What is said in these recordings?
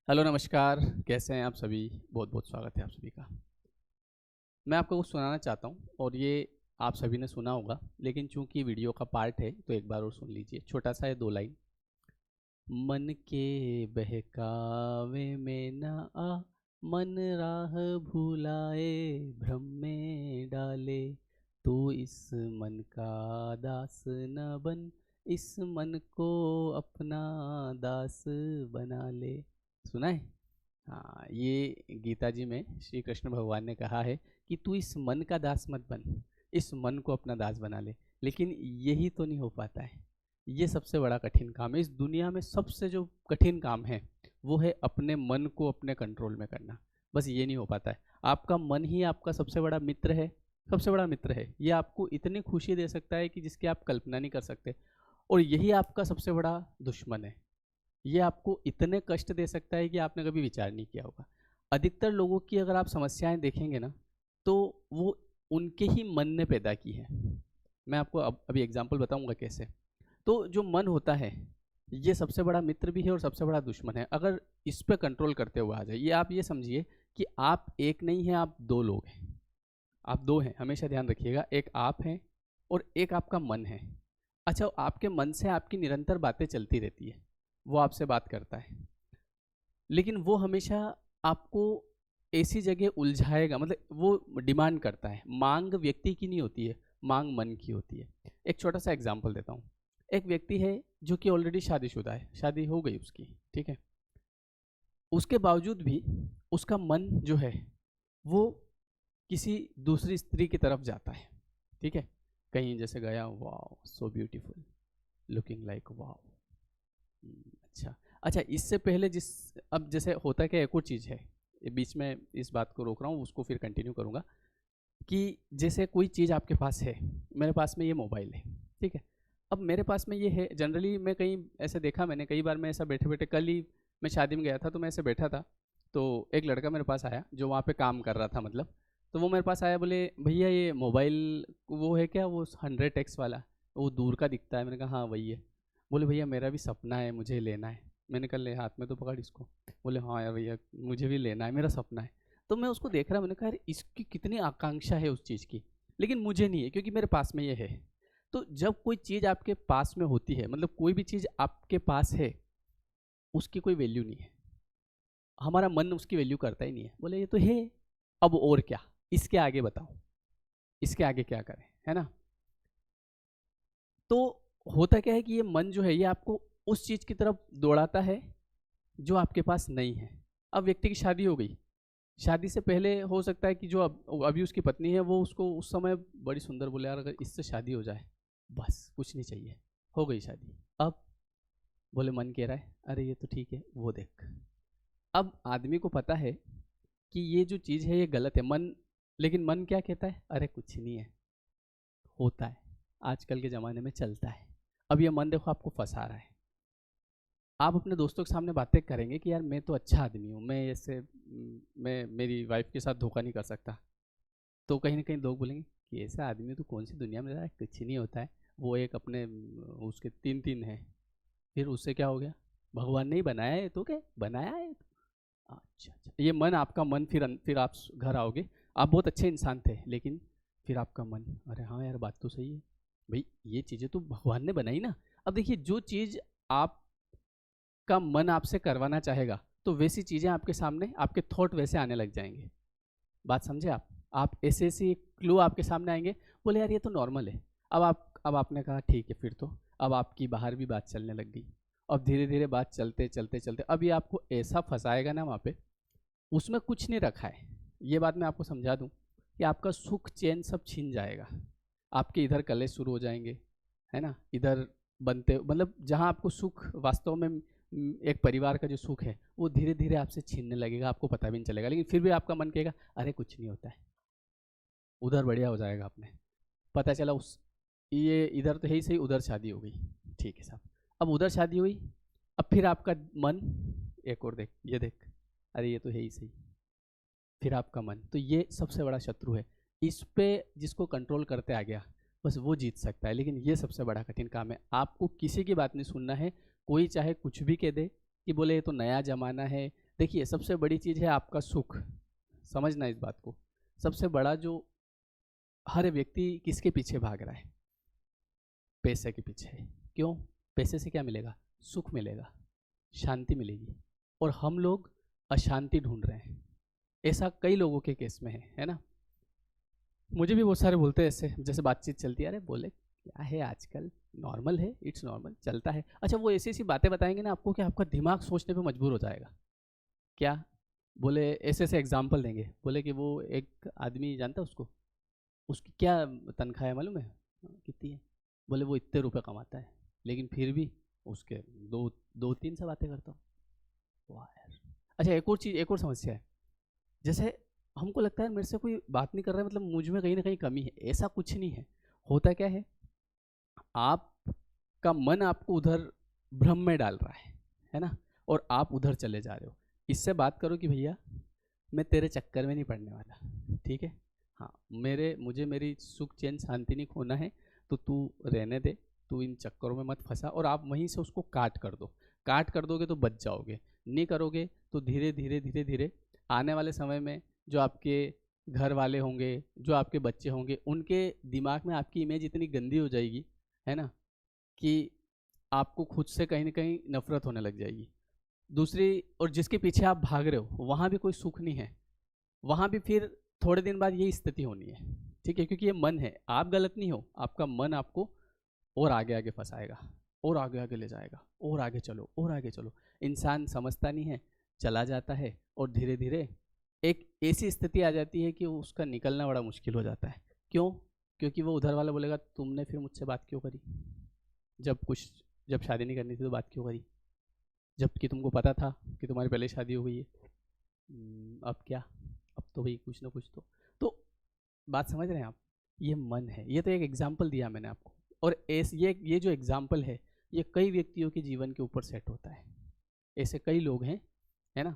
Hello नमस्कार, कैसे हैं आप सभी। बहुत बहुत स्वागत है आप सभी का। मैं आपको कुछ सुनाना चाहता हूँ और ये आप सभी ने सुना होगा, लेकिन चूंकि वीडियो का पार्ट है तो एक बार और सुन लीजिए। छोटा सा है, 2 लाइन। मन के बहकावे में न आ, मन राह भुलाए, भ्रम में डाले। तू इस मन का दास न बन, इस मन को अपना दास बना ले। सुना है? हाँ, ये गीता जी में श्री कृष्ण भगवान ने कहा है कि तू इस मन का दास मत बन, इस मन को अपना दास बना ले। लेकिन यही तो नहीं हो पाता है। ये सबसे बड़ा कठिन काम है। इस दुनिया में सबसे जो कठिन काम है वो है अपने मन को अपने कंट्रोल में करना। बस ये नहीं हो पाता है। आपका मन ही आपका सबसे बड़ा मित्र है। सबसे बड़ा मित्र है। ये आपको इतनी खुशी दे सकता है कि जिसकी आप कल्पना नहीं कर सकते, और यही आपका सबसे बड़ा दुश्मन है। ये आपको इतने कष्ट दे सकता है कि आपने कभी विचार नहीं किया होगा। अधिकतर लोगों की अगर आप समस्याएं देखेंगे ना, तो वो उनके ही मन ने पैदा की है। मैं आपको अभी एग्जांपल बताऊंगा कैसे। तो जो मन होता है, ये सबसे बड़ा मित्र भी है और सबसे बड़ा दुश्मन है। अगर इस पे कंट्रोल करते हुए आ जाए, ये आप ये समझिए कि आप एक नहीं हैं, आप दो लोग हैं। आप दो हैं, हमेशा ध्यान रखिएगा। एक आप हैं और एक आपका मन है। अच्छा, आपके मन से आपकी निरंतर बातें चलती रहती है। वो आपसे बात करता है, लेकिन वो हमेशा आपको ऐसी जगह उलझाएगा। मतलब वो डिमांड करता है। मांग व्यक्ति की नहीं होती है, मांग मन की होती है। एक छोटा सा एग्जांपल देता हूँ। एक व्यक्ति है जो कि ऑलरेडी शादीशुदा है, शादी हो गई उसकी, ठीक है। उसके बावजूद भी उसका मन जो है वो किसी दूसरी स्त्री की तरफ जाता है, ठीक है। कहीं जैसे गया, वाह सो ब्यूटीफुल, लुकिंग लाइक वाह। अच्छा। अच्छा, इससे पहले जिस, अब जैसे होता है कि एक और चीज़ है, ये बीच में इस बात को रोक रहा हूँ, उसको फिर कंटिन्यू करूँगा। कि जैसे कोई चीज़ आपके पास है, मेरे पास में ये मोबाइल है, ठीक है। अब मेरे पास में ये है, जनरली मैं कहीं ऐसे देखा, मैंने कई बार मैं ऐसा बैठे बैठे, कल ही मैं शादी में गया था तो मैं ऐसे बैठा था। तो एक लड़का मेरे पास आया जो वहाँ पे काम कर रहा था, मतलब। तो वो मेरे पास आया, बोले भैया ये मोबाइल वो है क्या, वो 100x वाला, वो दूर का दिखता है। मैंने कहा हाँ वही है। बोले भैया मेरा भी सपना है, मुझे लेना है। मैंने कहा ले हाथ में तो पकड़ इसको। बोले हाँ यार भैया मुझे भी लेना है, मेरा सपना है। तो मैं उसको देख रहा, मैंने कहा यार इसकी कितनी आकांक्षा है उस चीज़ की, लेकिन मुझे नहीं है क्योंकि मेरे पास में ये है। तो जब कोई चीज़ आपके पास में होती है, मतलब कोई भी चीज़ आपके पास है, उसकी कोई वैल्यू नहीं है। हमारा मन उसकी वैल्यू करता ही नहीं है। बोले ये तो है, अब और क्या, इसके आगे बताओ, इसके आगे क्या करें, है ना। तो होता क्या है कि ये मन जो है ये आपको उस चीज़ की तरफ दौड़ाता है जो आपके पास नहीं है। अब व्यक्ति की शादी हो गई, शादी से पहले हो सकता है कि जो अभी उसकी पत्नी है वो उसको उस समय बड़ी सुंदर, बोले यार अगर इससे शादी हो जाए बस कुछ नहीं चाहिए। हो गई शादी। अब बोले मन कह रहा है अरे ये तो ठीक है, वो देख। अब आदमी को पता है कि ये जो चीज़ है ये गलत है, मन, लेकिन मन क्या कहता है, अरे कुछ नहीं है, होता है, आजकल के ज़माने में चलता है। अब ये मन देखो आपको फंसा रहा है। आप अपने दोस्तों के सामने बातें करेंगे कि यार मैं तो अच्छा आदमी हूँ, मैं ऐसे मैं मेरी वाइफ के साथ धोखा नहीं कर सकता। तो कहीं ना कहीं लोग बोलेंगे कि ऐसा आदमी तो कौन सी दुनिया में रहा है, कुछ नहीं होता है। वो एक अपने उसके 3 3 हैं। फिर उससे क्या हो गया, भगवान ने ही बनाया है तो क्या बनाया है। अच्छा अच्छा, ये मन, आपका मन, फिर आप घर आओगे। आप बहुत अच्छे इंसान थे, लेकिन फिर आपका मन, अरे हाँ यार बात तो सही है, भाई ये चीज़ें तो भगवान ने बनाई ना। अब देखिए, जो चीज़ आपका मन आपसे करवाना चाहेगा, तो वैसी चीज़ें आपके सामने, आपके थॉट वैसे आने लग जाएंगे। बात समझे आप ऐसे ऐसे क्लू आपके सामने आएंगे। बोले यार ये तो नॉर्मल है। अब आपने कहा ठीक है, फिर तो अब आपकी बाहर भी बात चलने लग गई। अब धीरे धीरे बात चलते चलते चलते अब ये आपको ऐसा फंसाएगा ना वहाँ पे, उसमें कुछ नहीं रखा है। ये बात मैं आपको समझा दूँ कि आपका सुख चैन सब छीन जाएगा। आपके इधर कलेश शुरू हो जाएंगे, है ना। इधर बनते, मतलब जहाँ आपको सुख वास्तव में एक परिवार का जो सुख है वो धीरे धीरे आपसे छीनने लगेगा, आपको पता भी नहीं चलेगा। लेकिन फिर भी आपका मन कहेगा अरे कुछ नहीं होता है, उधर बढ़िया हो जाएगा। आपने पता चला उस, ये इधर तो है ही सही, उधर शादी हो गई, ठीक है साहब। अब उधर शादी हुई, अब फिर आपका मन, एक और देख, ये देख, अरे ये तो है ही सही। फिर आपका मन, तो ये सबसे बड़ा शत्रु है। इस पे जिसको कंट्रोल करते आ गया, बस वो जीत सकता है। लेकिन ये सबसे बड़ा कठिन काम है। आपको किसी की बात नहीं सुनना है। कोई चाहे कुछ भी कह दे कि बोले ये तो नया ज़माना है, देखिए सबसे बड़ी चीज़ है आपका सुख, समझना इस बात को। सबसे बड़ा जो हर व्यक्ति किसके पीछे भाग रहा है? पैसे के पीछे। क्यों? पैसे से क्या मिलेगा? सुख मिलेगा, शांति मिलेगी, और हम लोग अशांति ढूंढ रहे हैं। ऐसा कई लोगों के केस में है ना? मुझे भी बहुत सारे बोलते हैं ऐसे, जैसे बातचीत चलती है, अरे बोले क्या है आजकल, नॉर्मल है, इट्स नॉर्मल, चलता है। अच्छा, वो ऐसी ऐसी बातें बताएंगे ना आपको कि आपका दिमाग सोचने पे मजबूर हो जाएगा। क्या? बोले ऐसे ऐसे एग्जाम्पल देंगे, बोले कि वो एक आदमी जानता है उसको, उसकी क्या तनख्वाह है मालूम है? कितनी है? बोले वो इतने रुपए कमाता है, लेकिन फिर भी उसके दो दो तीन से बातें करता हूँ। वाह यार। अच्छा, एक और चीज़, एक और समस्या है। जैसे हमको लगता है मेरे से कोई बात नहीं कर रहा है, मतलब मुझ में कहीं ना कहीं कमी है। ऐसा कुछ नहीं है। होता क्या है, आपका मन आपको उधर भ्रम में डाल रहा है ना, और आप उधर चले जा रहे हो। इससे बात करो कि भैया मैं तेरे चक्कर में नहीं पड़ने वाला, ठीक है? हाँ, मुझे मेरी सुख चैन शांति नहीं खोना है, तो तू रहने दे, तू इन चक्करों में मत फंसा, और आप वहीं से उसको काट कर दो। काट कर दोगे तो बच जाओगे, नहीं करोगे तो धीरे धीरे धीरे धीरे आने वाले समय में जो आपके घर वाले होंगे, जो आपके बच्चे होंगे, उनके दिमाग में आपकी इमेज इतनी गंदी हो जाएगी, है ना, कि आपको खुद से कहीं ना कहीं नफरत होने लग जाएगी। दूसरी, और जिसके पीछे आप भाग रहे हो वहाँ भी कोई सुख नहीं है, वहाँ भी फिर थोड़े दिन बाद यही स्थिति होनी है, ठीक है? क्योंकि ये मन है, आप गलत नहीं हो, आपका मन आपको और आगे आगे फंसाएगा, और आगे आगे ले जाएगा, और आगे चलो, और आगे चलो। इंसान समझता नहीं है, चला जाता है, और धीरे धीरे एक ऐसी स्थिति आ जाती है कि उसका निकलना बड़ा मुश्किल हो जाता है। क्यों? क्योंकि वो उधर वाला बोलेगा तुमने फिर मुझसे बात क्यों करी, जब शादी नहीं करनी थी तो बात क्यों करी, जबकि तुमको पता था कि तुम्हारी पहले शादी हो गई है। अब क्या? अब तो भाई कुछ ना कुछ तो बात समझ रहे हैं आप? ये मन है। ये तो एक एग्जाम्पल दिया मैंने आपको, और ये जो एग्जाम्पल है, ये कई व्यक्तियों के जीवन के ऊपर सेट होता है। ऐसे कई लोग हैं, है ना,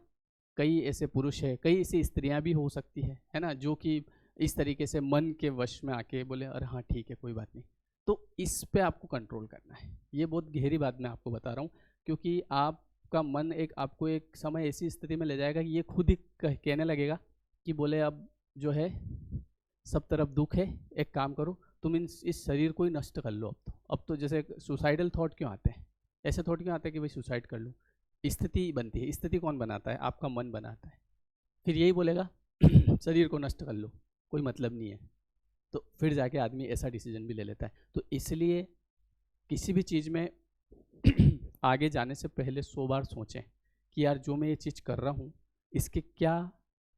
कई ऐसे पुरुष है, कई ऐसी स्त्रियां भी हो सकती है ना, जो कि इस तरीके से मन के वश में आके बोले अरे हाँ ठीक है कोई बात नहीं। तो इस पे आपको कंट्रोल करना है। ये बहुत गहरी बात मैं आपको बता रहा हूँ, क्योंकि आपका मन आपको एक समय ऐसी स्थिति में ले जाएगा कि ये खुद ही कहने लगेगा कि बोले अब जो है सब तरफ दुख है, एक काम करो तुम इस शरीर को ही नष्ट कर लो। अब तो जैसे सुसाइडल थॉट क्यों आते हैं, ऐसे थॉट क्यों आते हैं कि भाई सुसाइड कर लूँ? स्थिति बनती है। स्थिति कौन बनाता है? आपका मन बनाता है। फिर यही बोलेगा शरीर को नष्ट कर लो, कोई मतलब नहीं है, तो फिर जाके आदमी ऐसा डिसीजन भी ले लेता है। तो इसलिए किसी भी चीज़ में आगे जाने से पहले 100 बार सोचें कि यार जो मैं ये चीज़ कर रहा हूँ इसके क्या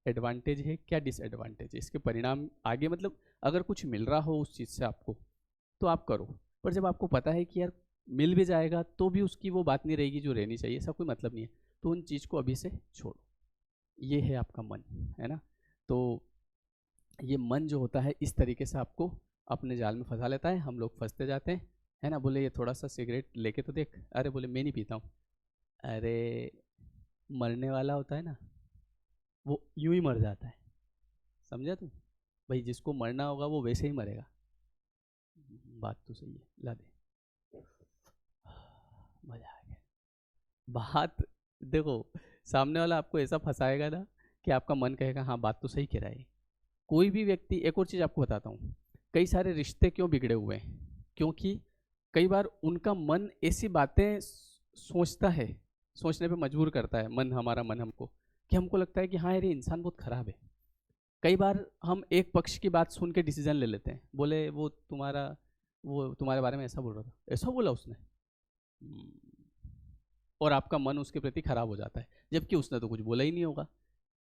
एडवांटेज है, क्या डिसएडवांटेज है, इसके परिणाम आगे, मतलब अगर कुछ मिल रहा हो उस चीज़ से आपको तो आप करो, पर जब आपको पता है कि यार मिल भी जाएगा तो भी उसकी वो बात नहीं रहेगी जो रहनी चाहिए, ऐसा कोई मतलब नहीं है, तो उन चीज़ को अभी से छोड़ो। ये है आपका मन, है ना? तो ये मन जो होता है इस तरीके से आपको अपने जाल में फंसा लेता है। हम लोग फंसते जाते हैं, है ना? बोले ये थोड़ा सा सिगरेट लेके तो देख, अरे बोले मैं नहीं पीता हूँ। अरे मरने वाला होता है ना, वो यूं ही मर जाता है, समझा तू? भाई जिसको मरना होगा वो वैसे ही मरेगा। बात तो सही है, ला दे, मजा आ गया। बात देखो, सामने वाला आपको ऐसा फंसाएगा ना कि आपका मन कहेगा हाँ बात तो सही कह रहा है। कोई भी व्यक्ति, एक और चीज़ आपको बताता हूँ, कई सारे रिश्ते क्यों बिगड़े हुए हैं? क्योंकि कई बार उनका मन ऐसी बातें सोचता है, सोचने पे मजबूर करता है मन, हमारा मन हमको, कि हमको लगता है कि हाँ यार ये इंसान बहुत खराब है। कई बार हम एक पक्ष की बात सुन के डिसीजन ले लेते हैं, बोले वो तुम्हारे बारे में ऐसा बोल रहा था, ऐसा बोला उसने, और आपका मन उसके प्रति खराब हो जाता है, जबकि उसने तो कुछ बोला ही नहीं होगा।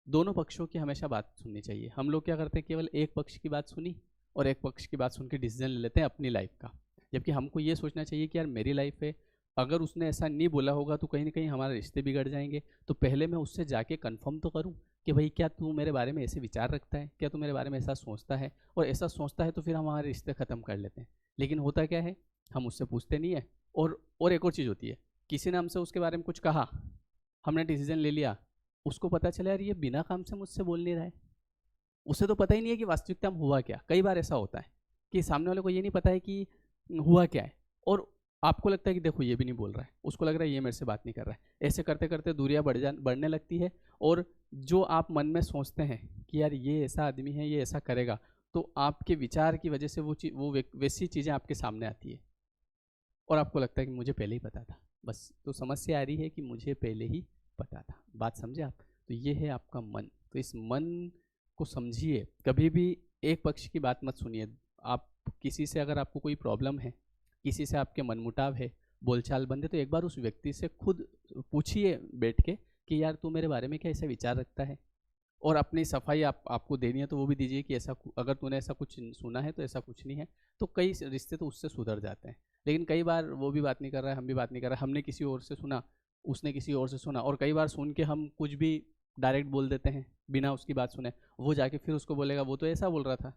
दोनों पक्षों की हमेशा बात सुननी चाहिए। हम लोग क्या करते हैं, केवल एक पक्ष की बात सुनी और एक पक्ष की बात सुन के डिसीजन ले लेते हैं अपनी लाइफ का, जबकि हमको ये सोचना चाहिए कि यार मेरी लाइफ है, अगर उसने ऐसा नहीं बोला होगा तो कहीं ना कहीं हमारे रिश्ते बिगड़ जाएंगे, तो पहले मैं उससे जाके कंफर्म तो करूं कि भाई क्या तू मेरे बारे में ऐसे विचार रखता है, क्या तू मेरे बारे में ऐसा सोचता है, और ऐसा सोचता है तो फिर हम हमारे रिश्ते ख़त्म कर लेते हैं। लेकिन होता क्या है, हम उससे पूछते नहीं है। और एक और चीज़ होती है, किसी ने हमसे उसके बारे में कुछ कहा, हमने डिसीजन ले लिया, उसको पता चला यार ये बिना काम से मुझसे बोल नहीं रहा है, उसे तो पता ही नहीं है कि वास्तविकता में हुआ क्या। कई बार ऐसा होता है कि सामने वाले को ये नहीं पता है कि हुआ क्या है, और आपको लगता है कि देखो ये भी नहीं बोल रहा है, उसको लग रहा है ये मेरे से बात नहीं कर रहा है। ऐसे करते करते दूरियां बढ़ने लगती है। और जो आप मन में सोचते हैं कि यार ये ऐसा आदमी है, ये ऐसा करेगा, तो आपके विचार की वजह से वैसी चीज़ें आपके सामने आती है और आपको लगता है कि मुझे पहले ही पता था। बस तो समस्या आ रही है कि मुझे पहले ही पता था। बात समझे आप? तो ये है आपका मन। तो इस मन को समझिए, कभी भी एक पक्ष की बात मत सुनिए। आप किसी से अगर आपको कोई प्रॉब्लम है, किसी से आपके मनमुटाव है, बोलचाल बंद है, तो एक बार उस व्यक्ति से खुद पूछिए बैठ के कि यार तू मेरे बारे में क्या ऐसा विचार रखता है। और अपनी सफाई आपको देनी है तो वो भी दीजिए कि ऐसा अगर तूने ऐसा कुछ सुना है तो ऐसा कुछ नहीं है। तो कई रिश्ते तो उससे सुधर जाते हैं। लेकिन कई बार वो भी बात नहीं कर रहा है, हम भी बात नहीं कर रहे, हमने किसी और से सुना, उसने किसी और से सुना, और कई बार सुन के हम कुछ भी डायरेक्ट बोल देते हैं बिना उसकी बात सुने। वो जाके फिर उसको बोलेगा वो तो ऐसा बोल रहा था।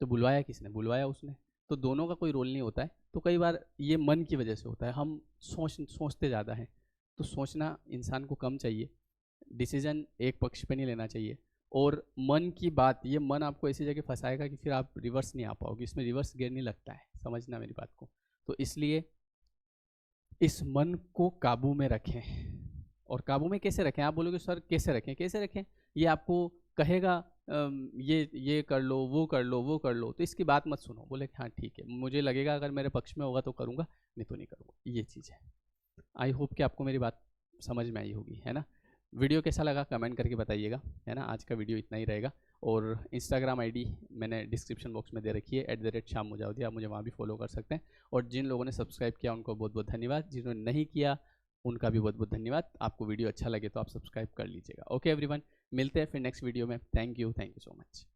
तो बुलवाया किसने? बुलवाया उसने। तो दोनों का कोई रोल नहीं होता है। तो कई बार ये मन की वजह से होता है, हम सोचते ज़्यादा हैं। तो सोचना इंसान को कम चाहिए, डिसीजन एक पक्ष पे नहीं लेना चाहिए। और मन की बात, ये मन आपको ऐसी जगह फंसाएगा कि फिर आप रिवर्स नहीं आ पाओगे, इसमें रिवर्स गियर नहीं लगता है, समझना मेरी बात को। तो इसलिए इस मन को काबू में रखें। और काबू में कैसे रखें? आप बोलोगे सर कैसे रखें, कैसे रखें? ये आपको कहेगा ये कर लो, वो कर लो, वो कर लो, तो इसकी बात मत सुनो। बोले हाँ ठीक है, मुझे लगेगा अगर मेरे पक्ष में होगा तो करूँगा, नहीं तो नहीं करूँगा। ये चीज़ है। आई होप कि आपको मेरी बात समझ में आई होगी, है ना? वीडियो कैसा लगा कमेंट करके बताइएगा, है ना? आज का वीडियो इतना ही रहेगा। और इंस्टाग्राम आईडी मैंने डिस्क्रिप्शन बॉक्स में दे रखी है, @शाम मुजावदी, आप मुझे वहाँ भी फॉलो कर सकते हैं। और जिन लोगों ने सब्सक्राइब किया उनको बहुत बहुत धन्यवाद, जिन्होंने नहीं किया उनका भी बहुत बहुत धन्यवाद। आपको वीडियो अच्छा लगे तो आप सब्सक्राइब कर लीजिएगा। ओके एवरीवन, मिलते हैं फिर नेक्स्ट वीडियो में। Thank you so much.